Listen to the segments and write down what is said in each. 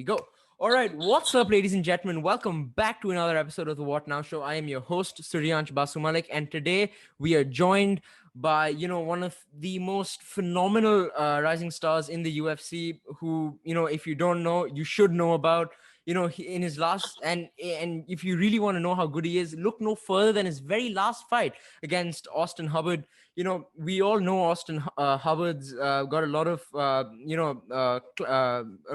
go. All right, what's up, ladies and gentlemen? Welcome back to another episode of the What Now Show. I am your host, Suryansh Basumalik, and today we are joined by, one of the most phenomenal rising stars in the UFC, who, if you don't know, you should know about. In his last, and if you really want to know how good he is, look no further than his very last fight against Austin Hubbard. We all know Austin Hubbard's got a lot of a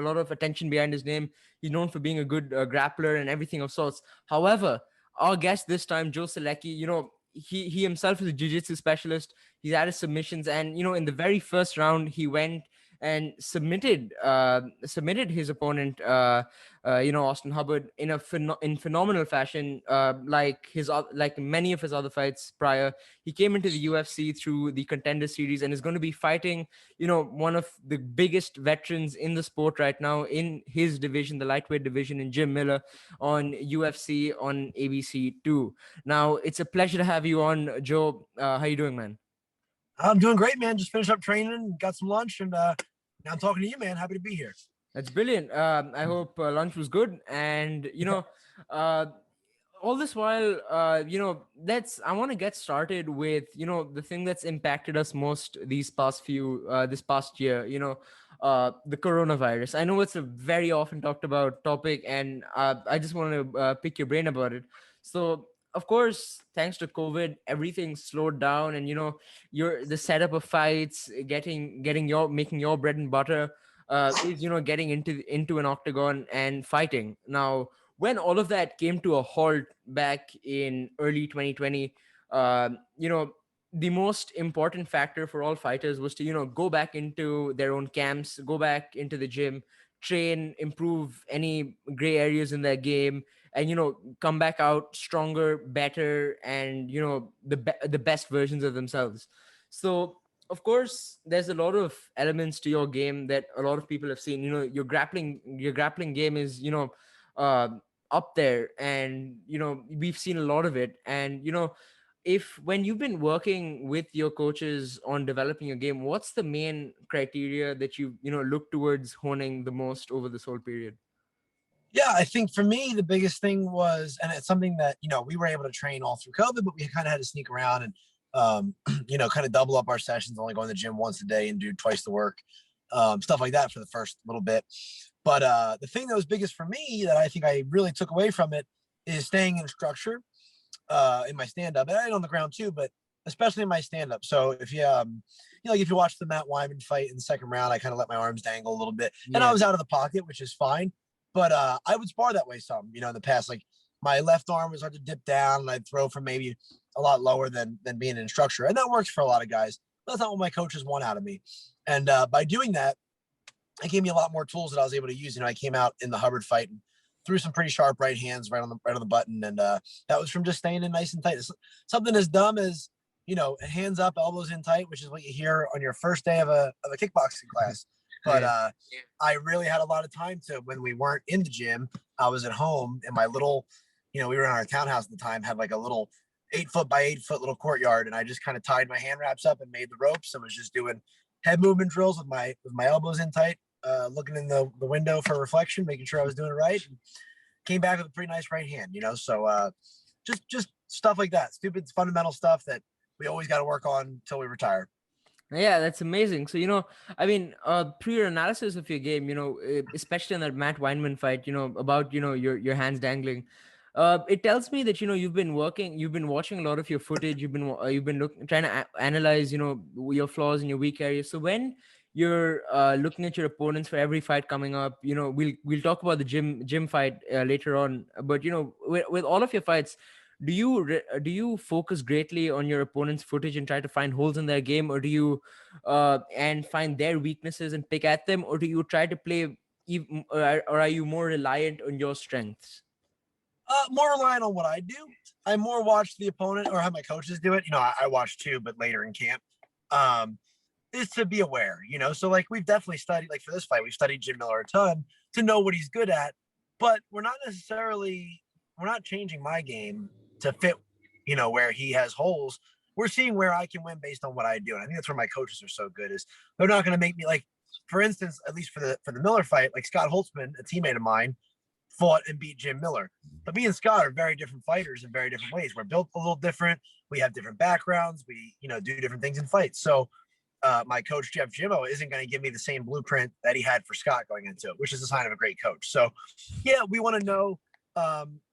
lot of attention behind his name. He's known for being a good grappler and everything of sorts. However, our guest this time, Joe Solecki, he himself is a jiu-jitsu specialist. He's had his submissions, and in the very first round he went and submitted his opponent, Austin Hubbard, in in phenomenal fashion, like many of his other fights prior. He came into the UFC through the Contender Series and is going to be fighting, one of the biggest veterans in the sport right now in his division, the lightweight division, in Jim Miller on UFC on ABC2. Now, it's a pleasure to have you on, Joe. How you doing, man? I'm doing great, man. Just finished up training, got some lunch, and now I'm talking to you, man. Happy to be here. That's brilliant. I hope lunch was good, and uh, all this while, I want to get started with the thing that's impacted us most this past year. The coronavirus. I know it's a very often talked about topic, and I just want to pick your brain about it. So, of course, thanks to COVID, everything slowed down, and the setup of fights, getting your making your bread and butter, is getting into an octagon and fighting. Now, when all of that came to a halt back in early 2020, the most important factor for all fighters was to go back into their own camps, go back into the gym, train, improve any gray areas in their game, and come back out stronger, better, and the best versions of themselves. So, of course, there's a lot of elements to your game that a lot of people have seen. Your grappling game is uh, up there, and we've seen a lot of it. And if when you've been working with your coaches on developing your game, what's the main criteria that you look towards honing the most over this whole period? Yeah, I think for me, the biggest thing was, and it's something that, we were able to train all through COVID, but we kind of had to sneak around and, kind of double up our sessions, only going to the gym once a day and do twice the work, stuff like that for the first little bit. But the thing that was biggest for me that I think I really took away from it is staying in structure in my stand-up, and on the ground too, but especially in my stand-up. So if if you watch the Matt Wyman fight in the second round, I kind of let my arms dangle a little bit, and I was out of the pocket, which is fine. But I would spar that way some, in the past. Like my left arm was hard to dip down, and I'd throw from maybe a lot lower than being an instructor, and that works for a lot of guys. But that's not what my coaches want out of me. And by doing that, it gave me a lot more tools that I was able to use. I came out in the Hubbard fight and threw some pretty sharp right hands right on the button, and that was from just staying in nice and tight. It's something as dumb as hands up, elbows in tight, which is what you hear on your first day of a kickboxing class. But I really had a lot of time to, when we weren't in the gym, I was at home in my little, we were in our townhouse at the time, had like a little 8 foot by 8 foot little courtyard, and I just kind of tied my hand wraps up and made the ropes and was just doing head movement drills with my elbows in tight, looking in the window for reflection, making sure I was doing it right. And came back with a pretty nice right hand, So just stuff like that, stupid fundamental stuff that we always got to work on until we retire. Yeah, that's amazing. So, pre your analysis of your game, especially in that Matt Weinman fight, about, your hands dangling. It tells me that, you've been watching a lot of your footage. You've been trying to analyze, your flaws and your weak areas. So when you're looking at your opponents for every fight coming up, we'll talk about the gym fight later on. But, with all of your fights, do you focus greatly on your opponent's footage and try to find holes in their game, or do you and find their weaknesses and pick at them, or do you try to play or are you more reliant on your strengths? More reliant on what I do. I more watch the opponent or have my coaches do it. I watch too, but later in camp. Is to be aware, So like we've definitely studied, like for this fight, we've studied Jim Miller a ton to know what he's good at, but we're not changing my game to fit, where he has holes. We're seeing where I can win based on what I do. And I think that's where my coaches are so good, is they're not going to make me, like, for instance, at least for the Miller fight, like Scott Holtzman, a teammate of mine, fought and beat Jim Miller. But me and Scott are very different fighters in very different ways. We're built a little different. We have different backgrounds. We, do different things in fights. So my coach Jeff Jimmo isn't going to give me the same blueprint that he had for Scott going into it, which is a sign of a great coach. So yeah, we want to know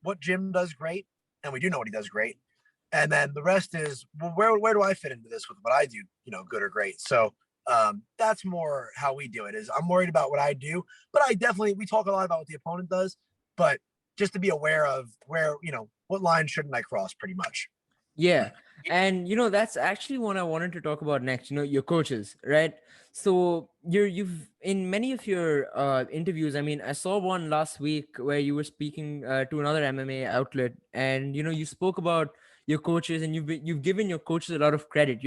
what Jim does great, and we do know what he does great. And then the rest is, well, where do I fit into this with what I do, good or great. So that's more how we do it. Is I'm worried about what I do, but we talk a lot about what the opponent does, but just to be aware of where, what line shouldn't I cross, pretty much. Yeah. And that's actually what I wanted to talk about next, your coaches, right? So you've in many of your interviews, I mean, I saw one last week where you were speaking to another MMA outlet, and you spoke about your coaches, and you've given your coaches a lot of credit,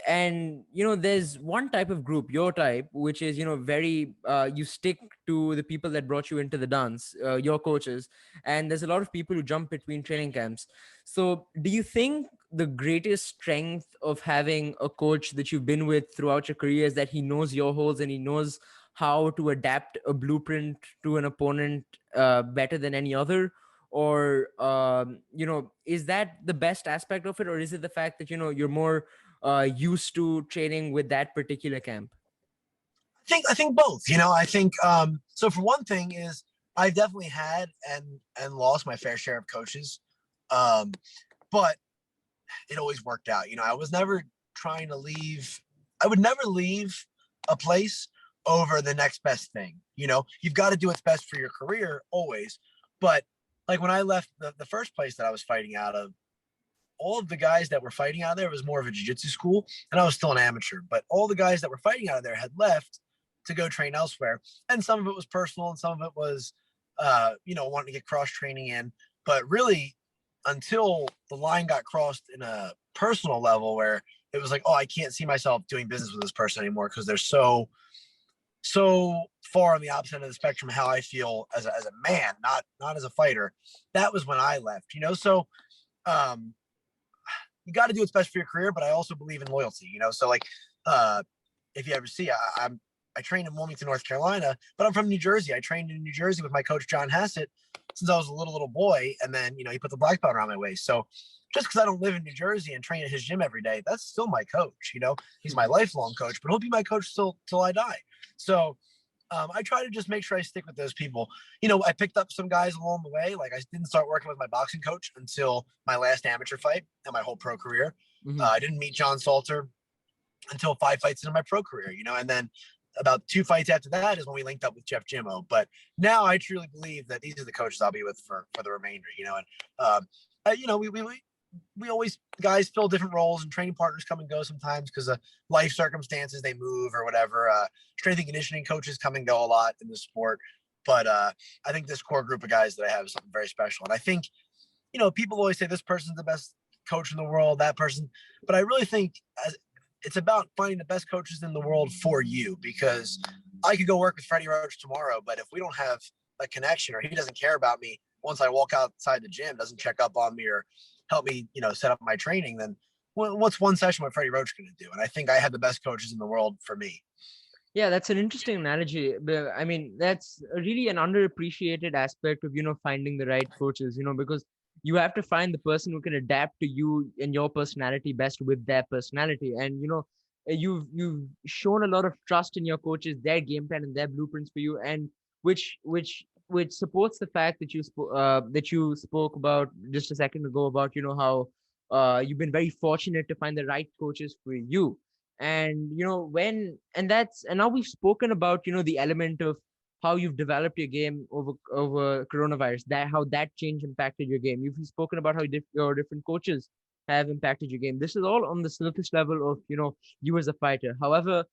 and there's one type of group, your type, which is very you stick to the people that brought you into the dance, your coaches, and there's a lot of people who jump between training camps. So, do you think the greatest strength of having a coach that you've been with throughout your career is that he knows your holes and he knows how to adapt a blueprint to an opponent better than any other? Or, is that the best aspect of it? Or is it the fact that, you're more used to training with that particular camp? I think both. I think so. For one thing, is I've definitely had and lost my fair share of coaches, but it always worked out. I was never trying to leave. I would never leave a place over the next best thing. You've got to do what's best for your career always. But like when I left the first place that I was fighting out of, all of the guys that were fighting out of there was more of a jiu-jitsu school, and I was still an amateur. But all the guys that were fighting out of there had left to go train elsewhere, and some of it was personal, and some of it was, wanting to get cross training in. But really, until the line got crossed in a personal level, where it was like, oh, I can't see myself doing business with this person anymore because they're so far on the opposite end of the spectrum how I feel as a man, not as a fighter. That was when I left. So um, you got to do what's best for your career, but I also believe in loyalty. So like, if you ever see, I trained in Wilmington, North Carolina, but I'm from New Jersey. I trained in New Jersey with my coach John Hassett since I was a little boy, and then he put the black belt around my waist. So just because I don't live in New Jersey and train at his gym every day, that's still my coach. He's my lifelong coach, but he'll be my coach till I die. So I try to just make sure I stick with those people. I picked up some guys along the way. Like I didn't start working with my boxing coach until my last amateur fight and my whole pro career. Mm-hmm. I didn't meet John Salter until 5 fights into my pro career, and then about 2 fights after that is when we linked up with Jeff Jimmo. But now I truly believe that these are the coaches I'll be with for the remainder, and we always, guys fill different roles and training partners come and go sometimes because of life circumstances, they move or whatever. Strength and conditioning coaches come and go a lot in the sport. But I think this core group of guys that I have is something very special. And I think, people always say this person's the best coach in the world, that person. But I really think it's about finding the best coaches in the world for you, because I could go work with Freddie Roach tomorrow, but if we don't have a connection, or he doesn't care about me once I walk outside the gym, doesn't check up on me or help me, set up my training, then what's one session with Freddie Roach going to do? And I think I had the best coaches in the world for me. Yeah, that's an interesting analogy. I mean, that's really an underappreciated aspect of, finding the right coaches, because you have to find the person who can adapt to you and your personality best with their personality. And, you've shown a lot of trust in your coaches, their game plan and their blueprints for you, and which supports the fact that that you spoke about just a second ago about, how you've been very fortunate to find the right coaches for you. And now we've spoken about the element of how you've developed your game over coronavirus, that how that change impacted your game. You've spoken about how your different coaches have impacted your game. This is all on the surface level of you as a fighter. However,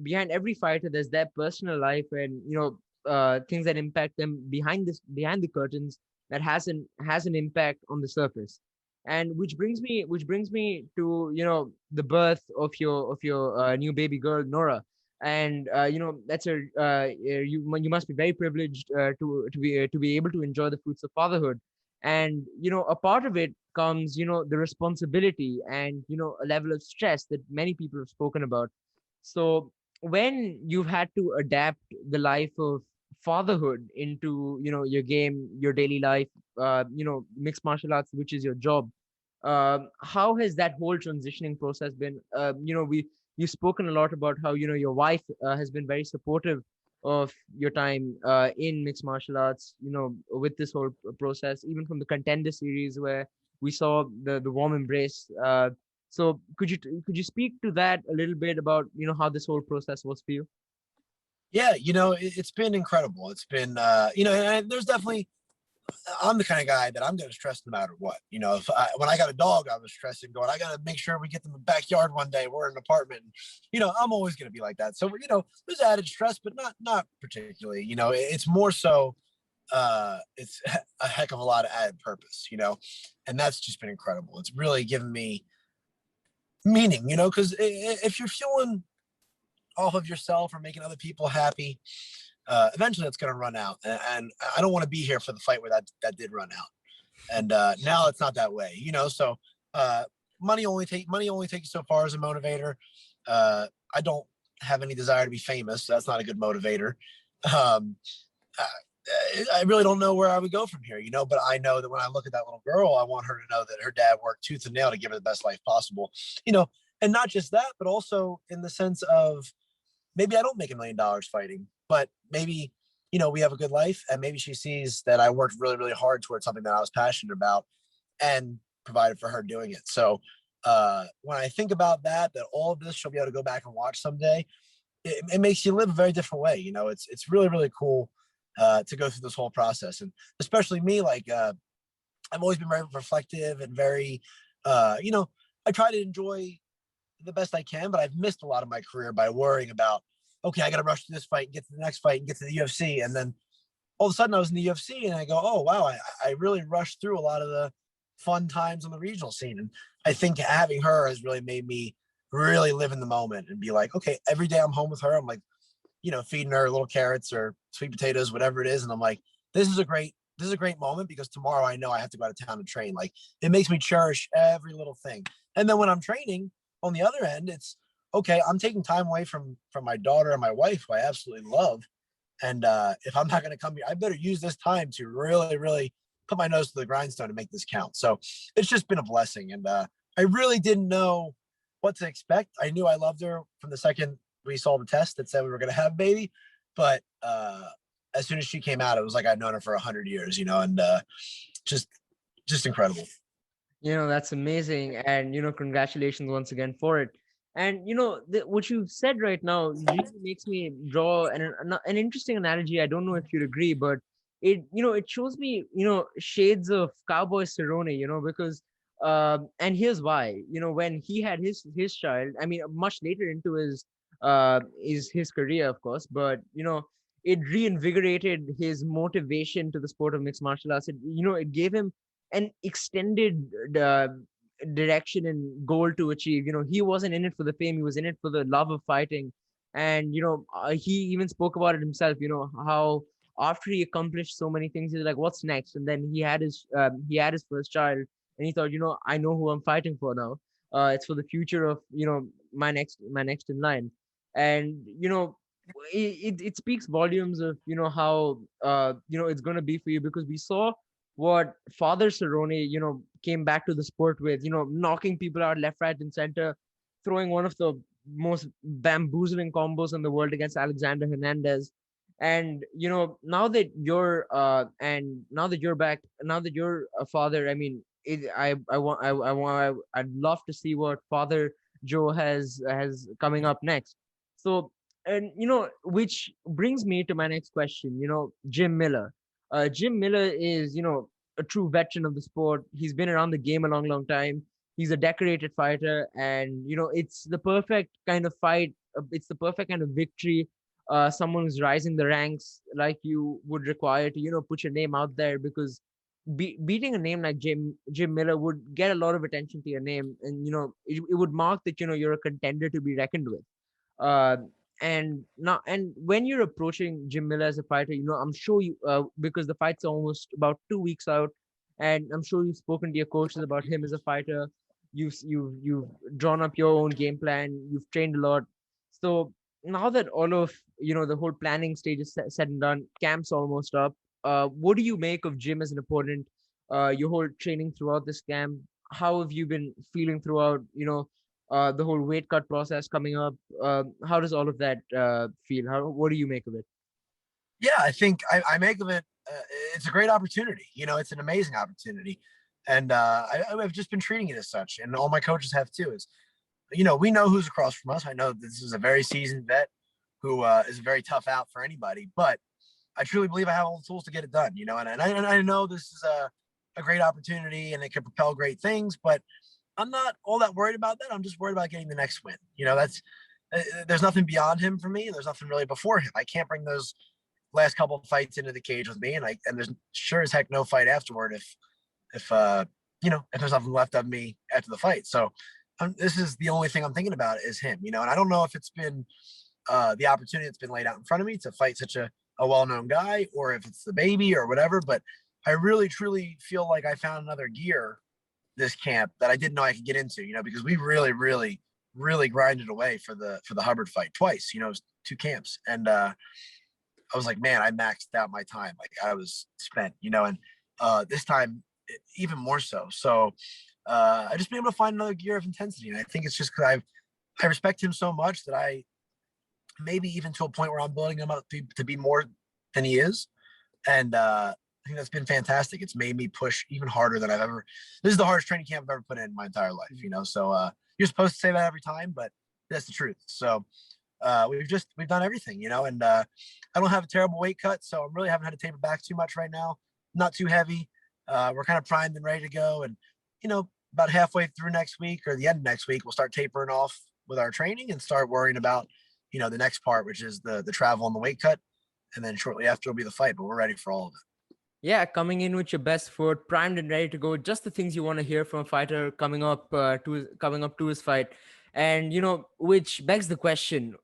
behind every fighter there's their personal life, and things that impact them behind the curtains, that has an impact on the surface. And which brings me to the birth of your new baby girl, Nora. And that's you must be very privileged to be able to enjoy the fruits of fatherhood. And a part of it comes the responsibility and a level of stress that many people have spoken about. So when you've had to adapt the life of fatherhood into, your game, your daily life, mixed martial arts, which is your job, how has that whole transitioning process been? You've spoken a lot about how, your wife has been very supportive of your time in mixed martial arts, with this whole process, even from the Contender series where we saw the warm embrace. So could you speak to that a little bit about, how this whole process was for you? Yeah, it's been incredible. It's been, and there's definitely, I'm the kind of guy that I'm going to stress no matter what. If when I got a dog, I was stressing, going, I got to make sure we get them in the backyard one day. We're in an apartment. I'm always going to be like that. So, there's added stress, but not particularly. It's more so, it's a heck of a lot of added purpose. And that's just been incredible. It's really given me meaning. Because if you're feeling off of yourself or making other people happy, eventually it's going to run out. And I don't want to be here for the fight where that did run out. And now it's not that way. So uh, money only takes you so far as a motivator. I don't have any desire to be famous. So that's not a good motivator. Um, I really don't know where I would go from here, but I know that when I look at that little girl, I want her to know that her dad worked tooth and nail to give her the best life possible, you know, and not just that, but also in the sense of maybe I don't make $1 million fighting, but maybe, we have a good life, and maybe she sees that I worked really, really hard towards something that I was passionate about and provided for her doing it. So when I think about that all of this she'll be able to go back and watch someday, it makes you live a very different way. It's really, really cool to go through this whole process. And especially me, like, I've always been very reflective and very, I try to enjoy the best I can, but I've missed a lot of my career by worrying about, okay, I got to rush to this fight and get to the next fight and get to the UFC. And then all of a sudden I was in the UFC and I go, oh, wow, I really rushed through a lot of the fun times on the regional scene. And I think having her has really made me really live in the moment and be like, okay, every day I'm home with her. I'm like, feeding her little carrots or sweet potatoes, whatever it is. And I'm like, this is a great moment because tomorrow I know I have to go out of town and train. Like, it makes me cherish every little thing. And then when I'm training on the other end, it's okay. I'm taking time away from my daughter and my wife, who I absolutely love. And if I'm not going to come here, I better use this time to really, really put my nose to the grindstone and make this count. So it's just been a blessing. And I really didn't know what to expect. I knew I loved her from the second we saw the test that said we were going to have a baby. But as soon as she came out, it was like I'd known her for 100 years, and just, just incredible. That's amazing. And, congratulations once again for it. And, what you've said right now really makes me draw an interesting analogy. I don't know if you'd agree, but it shows me, shades of cowboy cerrone, because, and here's why, when he had his child, I mean, much later into his career, of course, but, it reinvigorated his motivation to the sport of mixed martial arts. It gave him an extended uh, direction and goal to achieve. He wasn't in it for the fame; he was in it for the love of fighting. And he even spoke about it himself. How after he accomplished so many things, he's like, "What's next?" And then he had his first child, and he thought, I know who I'm fighting for now. It's for the future of my next in line. And it speaks volumes of how it's going to be for you, because we saw what Father Cerrone, came back to the sport with, knocking people out left, right, and center, throwing one of the most bamboozling combos in the world against Alexander Hernandez. And now that you're back, now that you're a father, I mean, I'd love to see what Father Joe has coming up next. So, and which brings me to my next question. Jim Miller. Jim Miller is, a true veteran of the sport. He's been around the game a long, long time. He's a decorated fighter, and it's the perfect kind of fight. It's the perfect kind of victory. Someone who's rising the ranks like you would require to, put your name out there, because beating a name like Jim Miller would get a lot of attention to your name, and it would mark that you're a contender to be reckoned with. uh, and when you're approaching Jim Miller as a fighter, I'm sure because the fight's almost about 2 weeks out, and I'm sure you've spoken to your coaches about him as a fighter. You've drawn up your own game plan. You've trained a lot. So now that all of the whole planning stage is said and done, camp's almost up. What do you make of Jim as an opponent? Your whole training throughout this camp. How have you been feeling throughout? The whole weight cut process coming up. How does all of that feel? What do you make of it? Yeah, I think I make of it. It's a great opportunity. It's an amazing opportunity, and I've just been treating it as such, and all my coaches have too. Is we know who's across from us. I know this is a very seasoned vet who is a very tough out for anybody, but I truly believe I have all the tools to get it done. And I know this is a great opportunity and it can propel great things, but I'm not all that worried about that. I'm just worried about getting the next win. That's there's nothing beyond him for me. There's nothing really before him. I can't bring those last couple of fights into the cage with me, and there's sure as heck no fight afterward if there's nothing left of me after the fight. So this is the only thing I'm thinking about is him. And I don't know if it's been the opportunity that's been laid out in front of me to fight such a well-known guy, or if it's the baby or whatever. But I really truly feel like I found another gear this camp that I didn't know I could get into. Because we really, really, really grinded away for the Hubbard fight twice. It was 2 camps, and I was like, man, I maxed out my time. Like I was spent. And this time even more so. So I just been able to find another gear of intensity, and I think it's just because I respect him so much that I maybe even to a point where I'm building him up to be more than he is. And I think that's been fantastic. It's made me push even harder than I've ever. This is the hardest training camp I've ever put in my entire life. So you're supposed to say that every time, but that's the truth. So we've done everything, and I don't have a terrible weight cut, so I really haven't had to taper back too much right now. Not too heavy. We're kind of primed and ready to go, and about halfway through next week or the end of next week, we'll start tapering off with our training and start worrying about the next part, which is the travel and the weight cut, and then shortly after will be the fight. But we're ready for all of it. Yeah, coming in with your best foot, primed and ready to go. Just the things you want to hear from a fighter coming up to his fight, and which begs the question.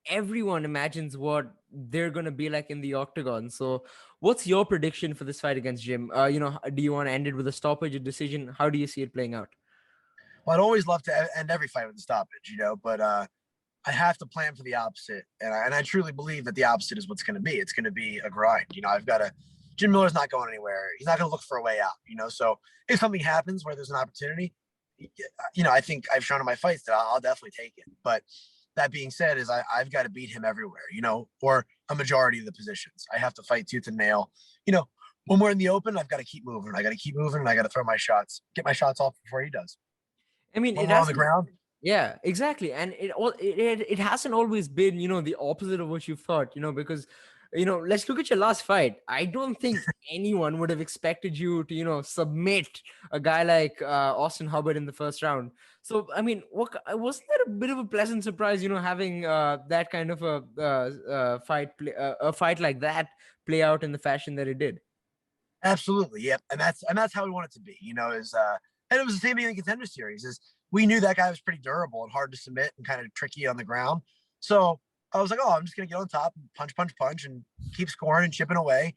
Everyone imagines what they're gonna be like in the octagon. So, what's your prediction for this fight against Jim? Do you want to end it with a stoppage, a decision? How do you see it playing out? Well, I'd always love to end every fight with a stoppage, but I have to plan for the opposite, and I truly believe that the opposite is what's going to be. It's going to be a grind. I've got to. Jim Miller's not going anywhere. He's not going to look for a way out. So if something happens where there's an opportunity, I think I've shown in my fights that I'll definitely take it. But that being said, is I've got to beat him everywhere. Or a majority of the positions. I have to fight tooth and nail. When we're in the open, I've got to keep moving. I got to keep moving, and I got to throw my shots, get my shots off before he does. I mean, When it we're on the hasn't. ground, Yeah, exactly, and it hasn't always been the opposite of what you thought. Because let's look at your last fight. I don't think anyone would have expected you to submit a guy like Austin Hubbard in the first round. So I mean, wasn't that a bit of a pleasant surprise? Having that kind of a fight like that play out in the fashion that it did. absolutely, yep. And that's how we want it to be. Is and it was the same thing in the Contender Series. Is we knew that guy was pretty durable and hard to submit and kind of tricky on the ground. So I was like, oh, I'm just gonna get on top and punch, punch, punch, and keep scoring and chipping away.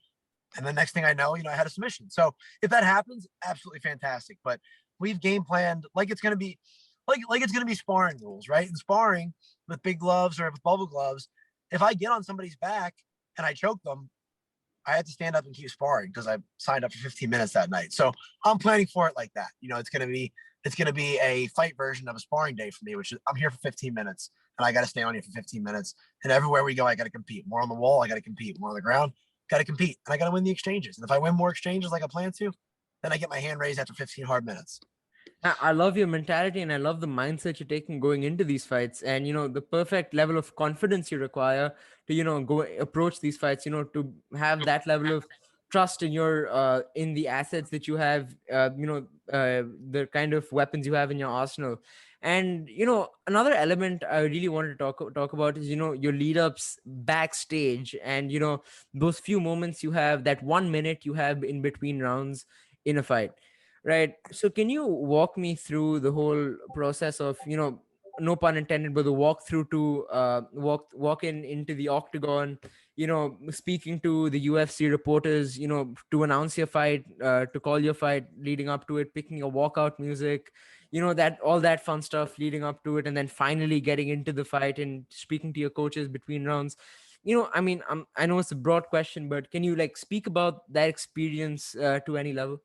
And the next thing I know, I had a submission. So if that happens, absolutely fantastic. But we've game planned like it's gonna be like it's gonna be sparring rules, right? In sparring with big gloves or with bubble gloves, if I get on somebody's back and I choke them, I had to stand up and keep sparring because I signed up for 15 minutes that night. So I'm planning for it like that. It's gonna be a fight version of a sparring day for me, which is I'm here for 15 minutes and I got to stay on here for 15 minutes. And everywhere we go, I got to compete. More on the wall, I got to compete. More on the ground, got to compete, and I got to win the exchanges. And if I win more exchanges like I plan to, then I get my hand raised after 15 hard minutes. I love your mentality and I love the mindset you're taking going into these fights, and the perfect level of confidence you require to go approach these fights, to have that level of trust in your in the assets that you have, the kind of weapons you have in your arsenal. And another element I really wanted to talk about is your lead ups backstage, and those few moments you have, that 1 minute you have in between rounds in a fight. Right. So can you walk me through the whole process of, no pun intended, but the walk through to walk in into the octagon, speaking to the UFC reporters, to announce your fight, to call your fight, leading up to it, picking your walkout music, that all that fun stuff leading up to it, and then finally getting into the fight and speaking to your coaches between rounds. I mean, I know it's a broad question, but can you like speak about that experience to any level?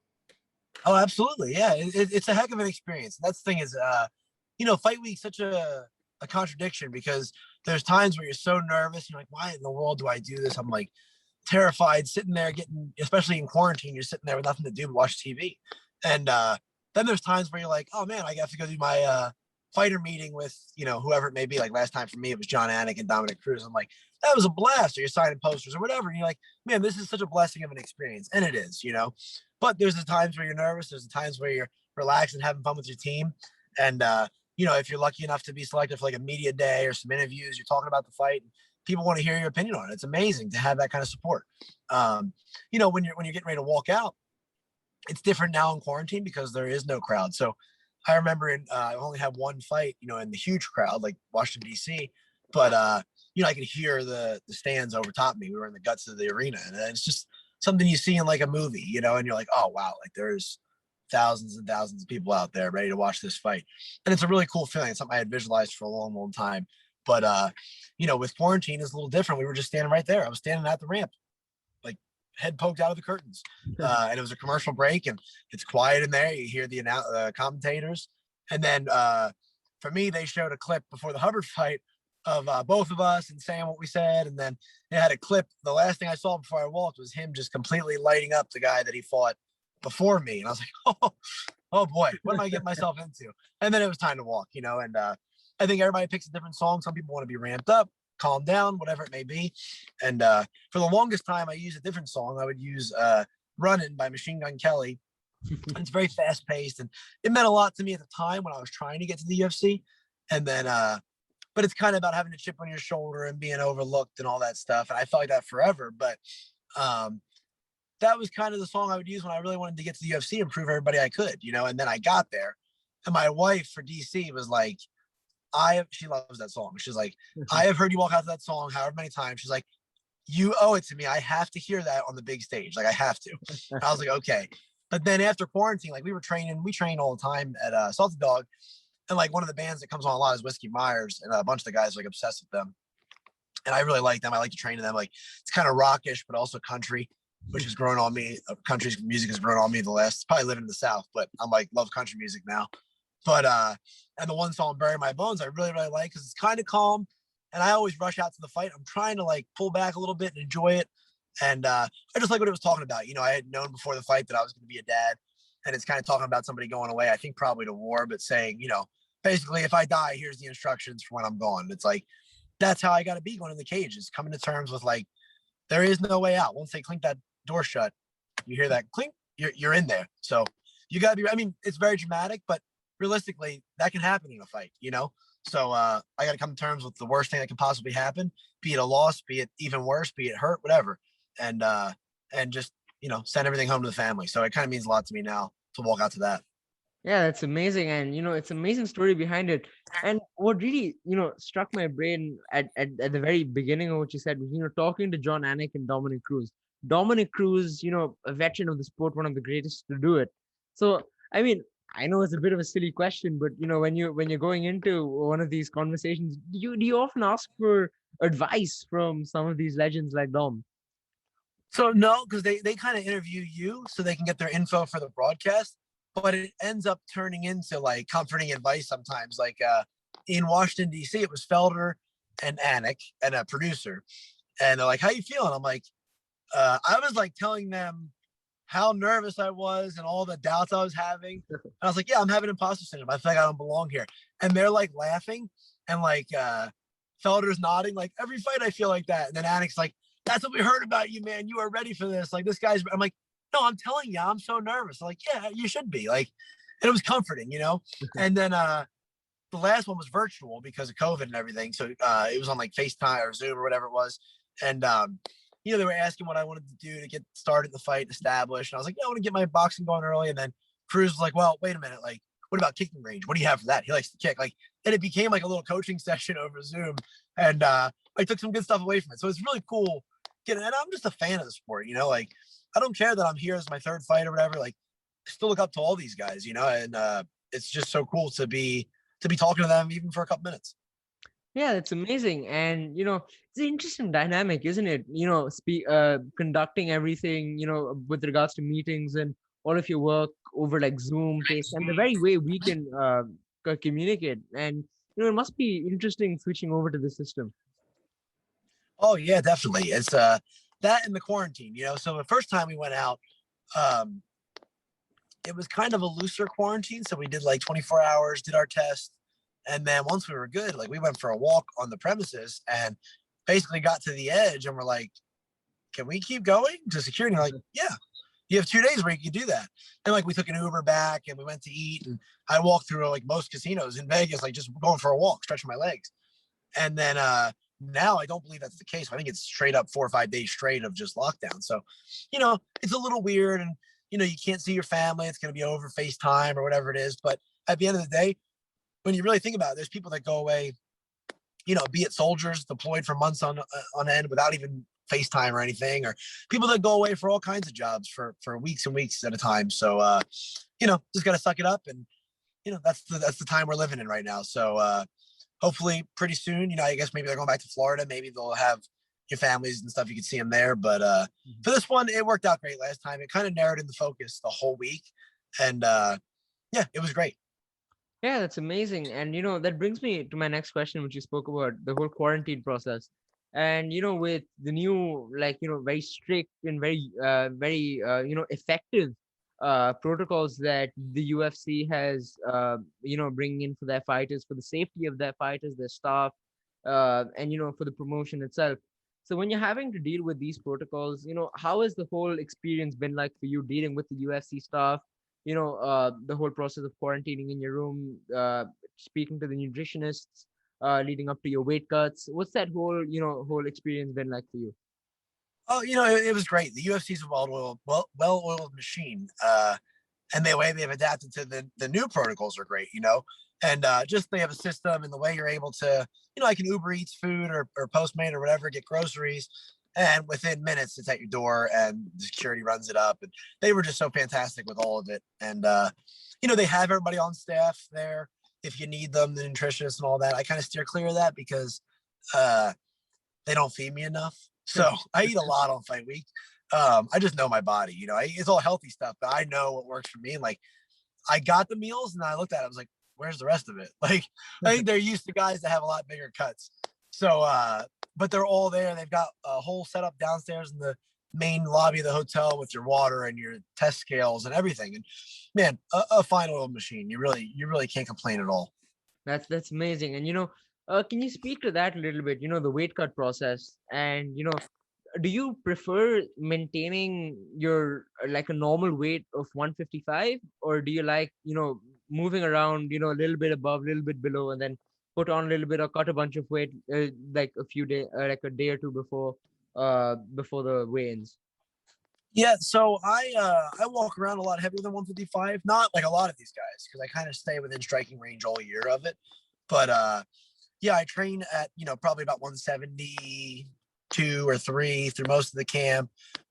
Oh, absolutely. Yeah, it's a heck of an experience. That's the thing is, fight week's such a contradiction because there's times where you're so nervous. You're like, why in the world do I do this? I'm like terrified, sitting there getting, especially in quarantine, you're sitting there with nothing to do but watch TV. And then there's times where you're like, oh man, I have to go do my fighter meeting with whoever it may be. Like last time for me, it was John Anik and Dominic Cruz. I'm like, that was a blast. Or you're signing posters or whatever. And you're like, man, this is such a blessing of an experience, and it is. But there's the times where you're nervous. There's the times where you're relaxed and having fun with your team. And if you're lucky enough to be selected for like a media day or some interviews, you're talking about the fight. People want to hear your opinion on it. It's amazing to have that kind of support. When you're getting ready to walk out, it's different now in quarantine because there is no crowd. So I remember I only had one fight, in the huge crowd like Washington D.C. But I could hear the stands over top me. We were in the guts of the arena, and it's just something you see in like a movie, and you're like, oh wow, like there's thousands and thousands of people out there ready to watch this fight, and it's a really cool feeling. It's something I had visualized for a long, long time. But with quarantine, it's a little different. We were just standing right there. I was standing at the ramp, like head poked out of the curtains, and it was a commercial break, and it's quiet in there. You hear the commentators, and then for me, they showed a clip before the Hubbard fight of both of us and saying what we said, and then they had a clip. The last thing I saw before I walked was him just completely lighting up the guy that he fought before me, and I was like, oh boy, what am I getting myself into? And then it was time to walk, and I think everybody picks a different song. Some people want to be ramped up, calm down, whatever it may be. And for the longest time, I used a different song. I would use Running by Machine Gun Kelly. And it's very fast paced, and it meant a lot to me at the time when I was trying to get to the UFC. And then, but it's kind of about having a chip on your shoulder and being overlooked and all that stuff. And I felt like that forever. But that was kind of the song I would use when I really wanted to get to the UFC and prove everybody I could, And then I got there, and my wife for DC was like, she loves that song. She's like, I have heard you walk out to that song however many times. She's like, you owe it to me. I have to hear that on the big stage. Like I have to. And I was like, okay. But then after quarantine, like we train all the time at Salty Dog. And like one of the bands that comes on a lot is Whiskey Myers, and a bunch of the guys are like obsessed with them. And I really like them. I like to train to them. Like it's kind of rockish, but also country, which has grown on me. Country music has grown on me the last, probably living in the South, but I'm like, love country music now. But and the one song Bury My Bones I really, really like because it's kind of calm, and I always rush out to the fight. I'm trying to like pull back a little bit and enjoy it. And I just like what it was talking about. I had known before the fight that I was going to be a dad, and it's kind of talking about somebody going away, I think probably to war, but saying, basically if I die, here's the instructions for when I'm gone. It's like, that's how I got to be going in the cage, is coming to terms with like, there is no way out. Once they clink that door shut, you hear that clink, you're in there. So you got to be, I mean, it's very dramatic, but realistically, that can happen in a fight, So I got to come to terms with the worst thing that can possibly happen, be it a loss, be it even worse, be it hurt, whatever, and just send everything home to the family. So it kind of means a lot to me now to walk out to that. Yeah, that's amazing. And, it's an amazing story behind it. And what really, struck my brain at the very beginning of what you said was, talking to John Anik and Dominic Cruz. Dominic Cruz, a veteran of the sport, one of the greatest to do it. So, I mean, I know it's a bit of a silly question, but, when you're going into one of these conversations, do you often ask for advice from some of these legends like Dom? So no, because they kind of interview you so they can get their info for the broadcast, but it ends up turning into like comforting advice sometimes. Like in Washington D.C., it was Felder and Anik and a producer, and they're like, "How you feeling?" I'm like, I was like telling them how nervous I was and all the doubts I was having. And I was like, "Yeah, I'm having imposter syndrome. I feel like I don't belong here." And they're like laughing, and like Felder's nodding, like every fight I feel like that. And then Anik's like, "That's what we heard about you, man. You are ready for this. Like this guy's." I'm like, "No, I'm telling you, I'm so nervous." I'm like, "Yeah, you should be." Like, and it was comforting. And then the last one was virtual because of COVID and everything. So it was on like FaceTime or Zoom or whatever it was. And they were asking what I wanted to do to get started the fight established. And I was like, "Yeah, I want to get my boxing going early." And then Cruz was like, "Well, wait a minute. Like, what about kicking range? What do you have for that?" He likes to kick. Like, and it became like a little coaching session over Zoom. And I took some good stuff away from it. So it's really cool. And I'm just a fan of the sport, like I don't care that I'm here as my third fight or whatever. Like, I still look up to all these guys, and it's just so cool to be talking to them even for a couple minutes. Yeah, that's amazing. And it's an interesting dynamic, isn't it? Conducting everything, with regards to meetings and all of your work over like Zoom, FaceTime, the very way we can communicate. And it must be interesting switching over to the system. Oh yeah, definitely. It's that and the quarantine, you know. So the first time we went out, um, it was kind of a looser quarantine. So we did like 24 hours, did our test, and then once we were good, like we went for a walk on the premises and basically got to the edge, and we're like, "Can we keep going?" To security, like, "Yeah, you have 2 days where you can do that." And like we took an Uber back, and we went to eat, and I walked through like most casinos in Vegas, like just going for a walk, stretching my legs. And then now I don't believe that's the case. I think it's straight up 4 or 5 days straight of just lockdown. So, it's a little weird, and you can't see your family. It's going to be over FaceTime or whatever it is. But at the end of the day, when you really think about it, there's people that go away, be it soldiers deployed for months on end without even FaceTime or anything, or people that go away for all kinds of jobs for weeks and weeks at a time. So, just got to suck it up, and that's the time we're living in right now. So, hopefully pretty soon, I guess maybe they're going back to Florida. Maybe they'll have your families and stuff. You can see them there. But Mhm. for this one, it worked out great last time. It kind of narrowed in the focus the whole week. And yeah, it was great. Yeah, that's amazing. And that brings me to my next question, which you spoke about, the whole quarantine process. And with the new, like, very strict and very effective protocols that the UFC has, bringing in for their fighters, for the safety of their fighters, their staff, and for the promotion itself. So when you're having to deal with these protocols, how has the whole experience been like for you dealing with the UFC staff? The whole process of quarantining in your room, speaking to the nutritionists, leading up to your weight cuts. What's that whole experience been like for you? Oh, it was great. The UFC is a well-oiled machine. And the way they've adapted to the new protocols are great, and just they have a system and the way you're able to, I can Uber Eats food or Postmate or whatever, get groceries, and within minutes it's at your door, and the security runs it up, and they were just so fantastic with all of it. And they have everybody on staff there if you need them, the nutritionists and all that. I kind of steer clear of that because uh, they don't feed me enough. So I eat a lot on fight week. I just know my body, it's all healthy stuff, but I know what works for me. And like, I got the meals and I looked at it, I was like, where's the rest of it? Like, I think they're used to guys that have a lot bigger cuts. So, but they're all there. They've got a whole setup downstairs in the main lobby of the hotel with your water and your test scales and everything. And man, a fine oil machine. You really can't complain at all. That's amazing. And can you speak to that a little bit? The weight cut process, and do you prefer maintaining your like a normal weight of 155, or do you like moving around a little bit above, a little bit below, and then put on a little bit or cut a bunch of weight like a few day like a day or two before the weigh-ins? Yeah, so I walk around a lot heavier than 155. Not like a lot of these guys because I kind of stay within striking range all year of it. But yeah, I train at probably about 172 or three through most of the camp.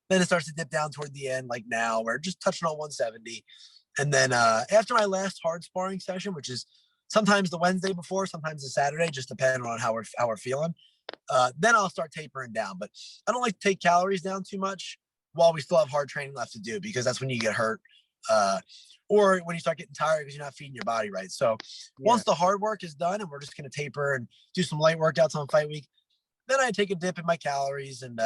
Then it starts to dip down toward the end, like now, where just touching on 170. And then after my last hard sparring session, which is sometimes the Wednesday before, sometimes the Saturday, just depending on how we're feeling. Then I'll start tapering down. But I don't like to take calories down too much while we still have hard training left to do because that's when you get hurt. Uh, or when you start getting tired because you're not feeding your body right. So Yeah. once the hard work is done and we're just going to taper and do some light workouts on fight week, then I take a dip in my calories and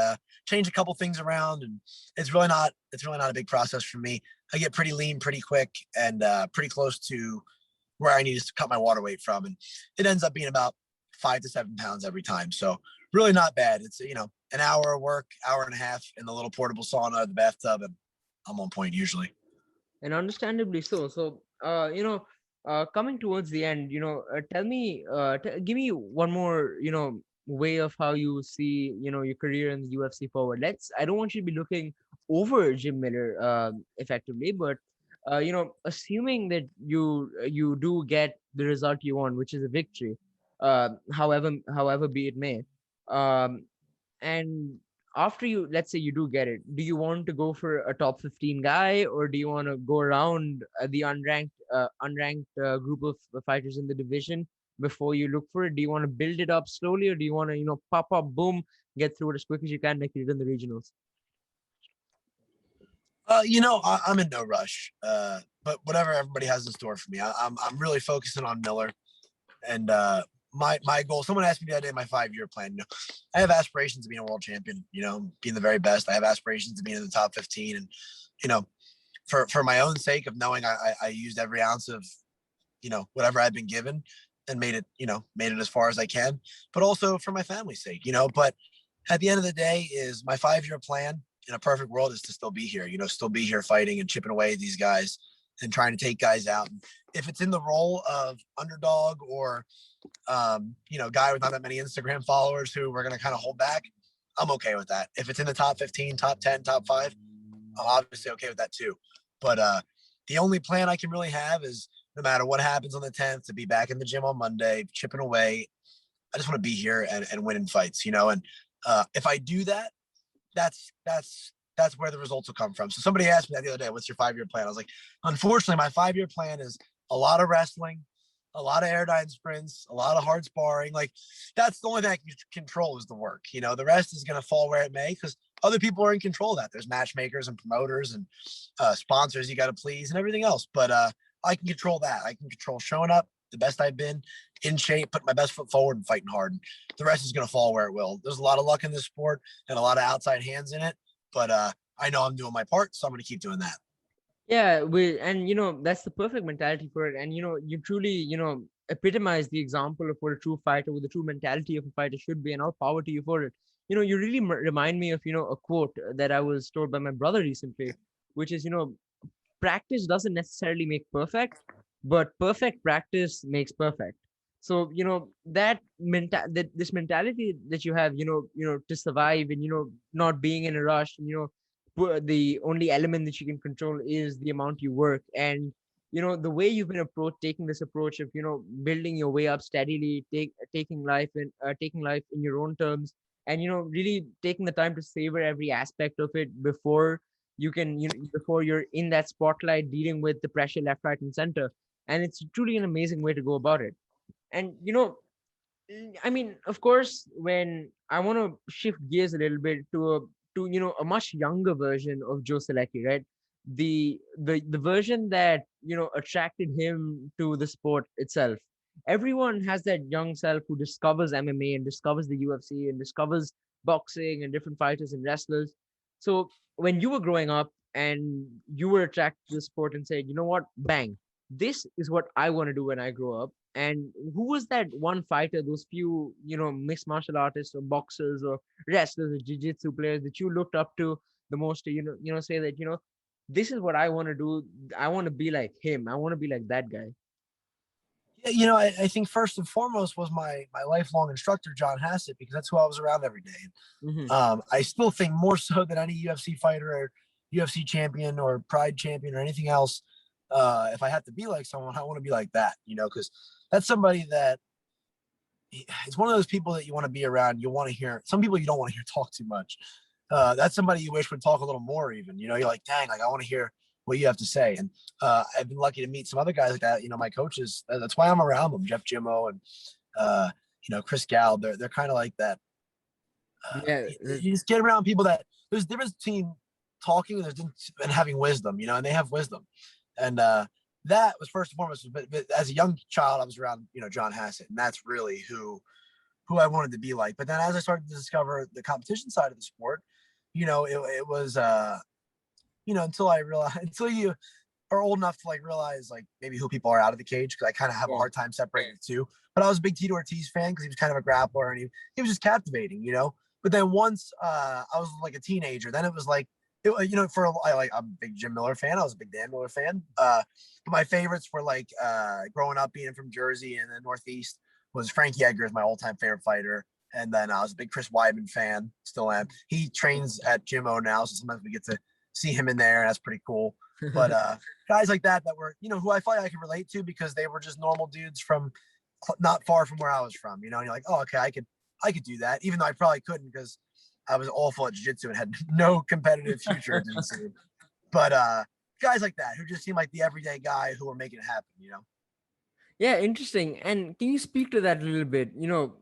change a couple things around. And it's really not a big process for me. I get pretty lean pretty quick and pretty close to where I need to cut my water weight from. And it ends up being about 5 to 7 pounds every time. So really not bad. It's, an hour of work, hour and a half in the little portable sauna, the bathtub, and I'm on point usually. And understandably so. So, coming towards the end, tell me, give me one more, way of how you see, your career in the UFC forward. I don't want you to be looking over Jim Miller, effectively, but, assuming that you do get the result you want, which is a victory, however be it may, um, and after you, let's say you do get it, do you want to go for a top 15 guy, or do you want to go around the unranked group of fighters in the division before you look for it? Do you want to build it up slowly, or do you want to, pop up, boom, get through it as quick as you can, like you did in the regionals? I'm in no rush. But whatever everybody has in store for me, I'm really focusing on Miller. And my goal. Someone asked me the other day my 5-year plan. I have aspirations to being a world champion. Being the very best. I have aspirations to be in the top 15. And you know, for my own sake of knowing I used every ounce of whatever I've been given and made it as far as I can. But also for my family's sake. But at the end of the day, is my 5-year plan in a perfect world is to still be here. Still be here fighting and chipping away at these guys and trying to take guys out. And if it's in the role of underdog or guy with not that many Instagram followers who we're going to kind of hold back, I'm okay with that. If it's in the top 15, top 10, top 5, I'm obviously okay with that too. But the only plan I can really have is no matter what happens on the 10th to be back in the gym on Monday, chipping away. I just want to be here and winning fights, and if I do that, that's where the results will come from. So somebody asked me that the other day, what's your 5-year plan? I was like, unfortunately, my 5-year plan is a lot of wrestling, a lot of airdyne sprints, a lot of hard sparring. Like that's the only thing I can control is the work. The rest is going to fall where it may because other people are in control of that. There's matchmakers and promoters and sponsors you got to please and everything else. But I can control that. I can control showing up the best I've been, in shape, putting my best foot forward and fighting hard. And the rest is going to fall where it will. There's a lot of luck in this sport and a lot of outside hands in it. But I know I'm doing my part, so I'm going to keep doing that. Yeah, and that's the perfect mentality for it. And you truly, epitomize the example of what a true fighter with the true mentality of a fighter should be, and all power to you for it. You really remind me of a quote that I was told by my brother recently, which is practice doesn't necessarily make perfect, but perfect practice makes perfect. So that this mentality that you have, to survive, and not being in a rush, and the only element that you can control is the amount you work. And the way you've been taking this approach of building your way up steadily, taking life in your own terms, and really taking the time to savor every aspect of it before you can before you're in that spotlight dealing with the pressure left, right, and center. And it's truly an amazing way to go about it. And I mean, of course, when I want to shift gears a little bit to a much younger version of Joe Selecki, right? The version that attracted him to the sport itself. Everyone has that young self who discovers MMA and discovers the UFC and discovers boxing and different fighters and wrestlers. So when you were growing up and you were attracted to the sport and said, you know what, bang, this is what I want to do when I grow up. And who was that one fighter, those few, mixed martial artists or boxers or wrestlers or jiu-jitsu players that you looked up to the most to, say that, this is what I want to do. I want to be like him. I want to be like that guy. Yeah, I think first and foremost was my lifelong instructor, John Hassett, because that's who I was around every day. Mm-hmm. I still think more so than any UFC fighter or UFC champion or Pride champion or anything else. If I have to be like someone, I want to be like that, because that's somebody that it's one of those people that you want to be around. You want to hear some people you don't want to hear talk too much. That's somebody you wish would talk a little more. Even you're like, dang, like I want to hear what you have to say. And I've been lucky to meet some other guys like that. My coaches. That's why I'm around them. Jeff Jimmo and Chris Gal. They're kind of like that. Yeah. You just get around people that there's a difference between talking and having wisdom. And they have wisdom. And that was first and foremost. But as a young child, I was around John Hassett, and that's really who I wanted to be like. But then as I started to discover the competition side of the sport, it was until I realized until you are old enough to like realize like maybe who people are out of the cage, because I kind of have a Yeah. hard time separating the two. But I was a big Tito Ortiz fan because he was kind of a grappler and he was just captivating. But then once I was like a teenager, then it was like I'm a big Jim Miller fan. I was a big Dan Miller fan. But my favorites were like growing up being from Jersey and the Northeast was Frankie Edgar is my all-time favorite fighter. And then I was a big Chris Weidman fan, still am. He trains at Jim O now, so sometimes we get to see him in there, and that's pretty cool. But guys like that were, who I felt I could relate to because they were just normal dudes from not far from where I was from, and you're like, oh, okay, I could do that, even though I probably couldn't because I was awful at jiu-jitsu and had no competitive future, it didn't seem. But guys like that who just seem like the everyday guy who are making it happen, you know? Yeah, interesting. And can you speak to that a little bit?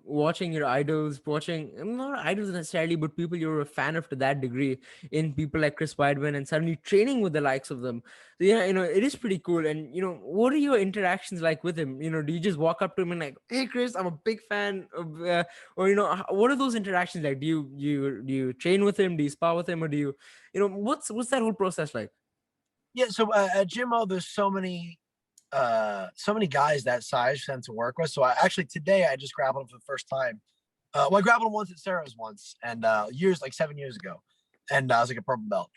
Watching your idols, watching not idols necessarily, but people you're a fan of to that degree, in people like Chris Weidman, and suddenly training with the likes of them. So yeah, it is pretty cool. And what are your interactions like with him? Do you just walk up to him and like, "Hey, Chris, I'm a big fan of," or what are those interactions like? Do you train with him? Do you spar with him, or do what's that whole process like? Yeah, so at Jimmo, there's so many guys that size for them to work with. So I actually today I just grappled him for the first time. Well, I grappled him once at Sarah's once, and years like 7 years ago, and I was like a purple belt.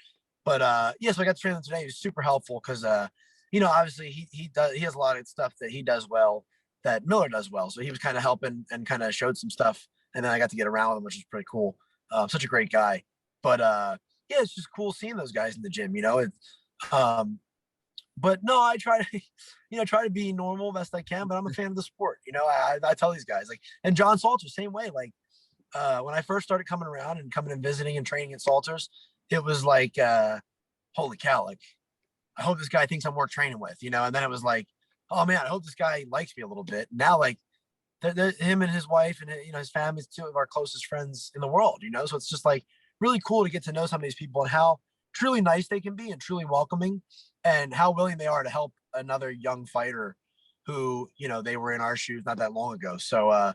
But yeah, so I got to train him today. He was super helpful because obviously he has a lot of stuff that he does well that Miller does well. So he was kind of helping and kind of showed some stuff, and then I got to get around with him, which is pretty cool. Such a great guy. But yeah, it's just cool seeing those guys in the gym. Um, but no, I try to, try to be normal best I can. But I'm a fan of the sport. I tell these guys like, and John Salter, same way. Like when I first started coming around and coming and visiting and training at Salters, it was like, holy cow, like I hope this guy thinks I'm worth training with, And then it was like, oh man, I hope this guy likes me a little bit. Now, like him and his wife and his family is two of our closest friends in the world. So it's just like really cool to get to know some of these people and how truly nice they can be and truly welcoming, and how willing they are to help another young fighter who they were in our shoes not that long ago. So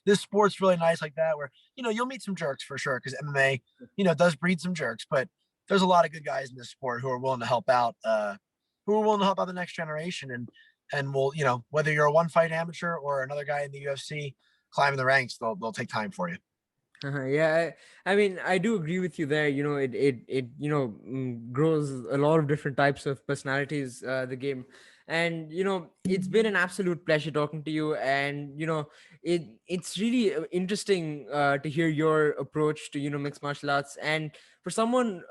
this sport's really nice like that, where you'll meet some jerks for sure, because MMA does breed some jerks, but there's a lot of good guys in this sport who are willing to help out, the next generation, and will, whether you're a one fight amateur or another guy in the UFC climbing the ranks, they'll take time for you. Yeah, I mean, I do agree with you there. It grows a lot of different types of personalities. The game, and it's been an absolute pleasure talking to you. And it's really interesting to hear your approach to mixed martial arts. And for someone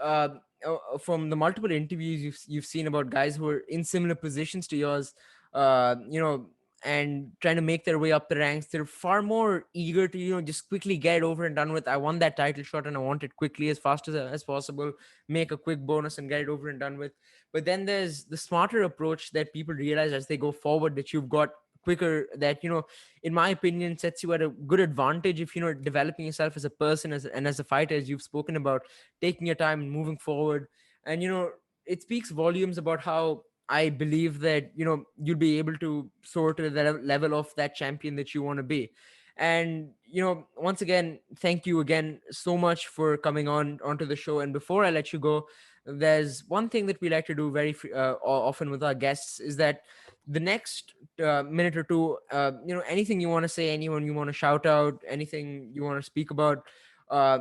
from the multiple interviews you've seen about guys who are in similar positions to yours, uh, you know and trying to make their way up the ranks, they're far more eager to just quickly get it over and done with. I want that title shot and I want it quickly, as fast as possible, make a quick bonus and get it over and done with. But then there's the smarter approach that people realize as they go forward, that you've got quicker, that in my opinion sets you at a good advantage if developing yourself as a person, and as a fighter, as you've spoken about, taking your time and moving forward. And it speaks volumes about how I believe that you'll be able to soar to the level of that champion that you want to be. And once again, thank you again so much for coming onto the show. And before I let you go, there's one thing that we like to do very often with our guests, is that the next minute or two, anything you want to say, anyone you want to shout out, anything you want to speak about,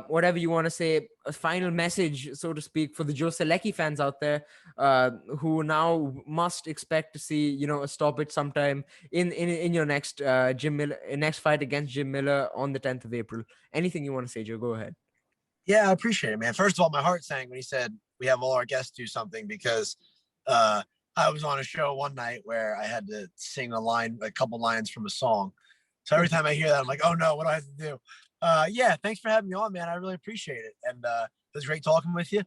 whatever you want to say, a final message, so to speak, for the Joe Solecki fans out there, who now must expect to see a stoppage sometime in your next Jim Miller next fight against Jim Miller on the 10th of April. Anything you want to say, Joe? Go ahead. Yeah, I appreciate it, man. First of all, my heart sank when he said we have all our guests do something, because uh, I was on a show one night where I had to sing a couple lines from a song. So every time I hear that, I'm like, oh no, what do I have to do? Yeah, thanks for having me on, man. I really appreciate it, and it was great talking with you.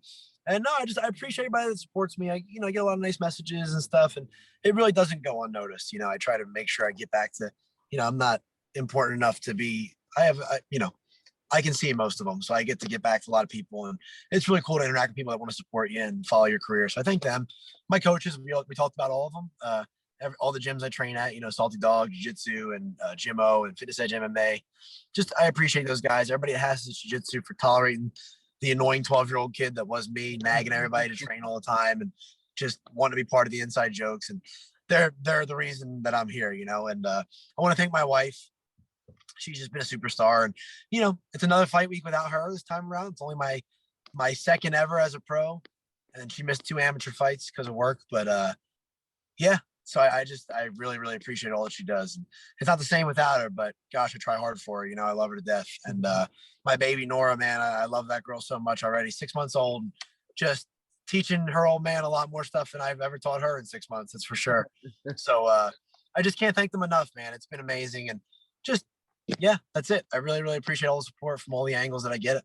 And no, I appreciate everybody that supports me. I get a lot of nice messages and stuff, and it really doesn't go unnoticed. I try to make sure I get back to, I'm not important enough to be. I can see most of them, so I get back to a lot of people, and it's really cool to interact with people that want to support you and follow your career. So I thank them. My coaches, we talked about all of them. All the gyms I train at, Salty Dog, Jiu Jitsu, and Gym O, and Fitness Edge MMA. Just I appreciate those guys. Everybody that has Jiu Jitsu for tolerating the annoying 12-year-old kid that was me, nagging everybody to train all the time and just want to be part of the inside jokes. And they're the reason that I'm here, And I want to thank my wife. She's just been a superstar, and it's another fight week without her this time around. It's only my second ever as a pro, and she missed 2 amateur fights because of work. But yeah, so I really really appreciate all that she does. And it's not the same without her, but gosh, I try hard for her. I love her to death. And my baby Nora, man, I love that girl so much already. 6 months old, just teaching her old man a lot more stuff than I've ever taught her in 6 months. That's for sure. So I just can't thank them enough, man. It's been amazing, and just yeah, that's it. I really, really appreciate all the support from all the angles that I get it.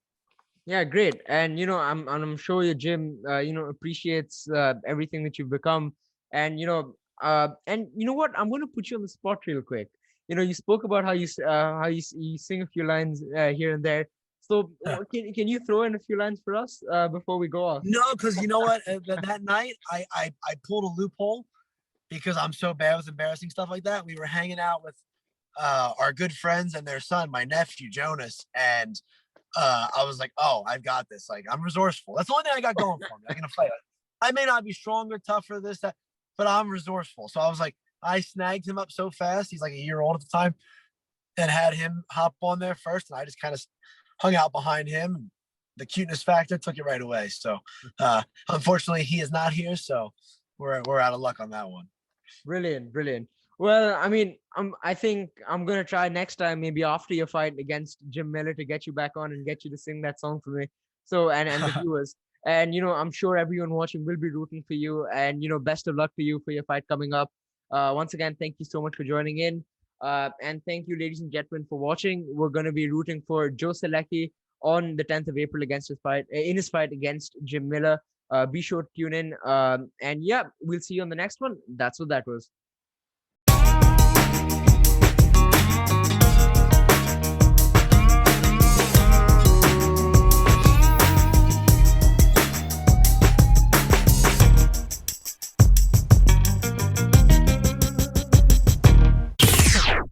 Yeah, great. And I'm sure your gym appreciates everything that you've become. And you know what? I'm going to put you on the spot real quick. You spoke about how you sing a few lines here and there. So can you throw in a few lines for us before we go off? No, because you know what? That night, I pulled a loophole because I'm so bad with embarrassing stuff like that. We were hanging out with our good friends and their son, my nephew Jonas, and I was like, "Oh, I've got this. Like, I'm resourceful. That's the only thing I got going for me. Like in a fight, I may not be stronger, tougher, this that, but I'm resourceful." So I was like, I snagged him up so fast. He's like a year old at the time, and had him hop on there first, and I just kind of hung out behind him. The cuteness factor took it right away. So unfortunately, he is not here, so we're out of luck on that one. Brilliant, brilliant. Well, I mean, I think I'm gonna try next time, maybe after your fight against Jim Miller, to get you back on and get you to sing that song for me. So, and the viewers, and I'm sure everyone watching will be rooting for you. And best of luck to you for your fight coming up. Once again, thank you so much for joining in. And thank you, ladies and gentlemen, for watching. We're gonna be rooting for Joe Solecki on the 10th of April against his fight in his fight against Jim Miller. Be sure to tune in. And yeah, we'll see you on the next one. That's what that was.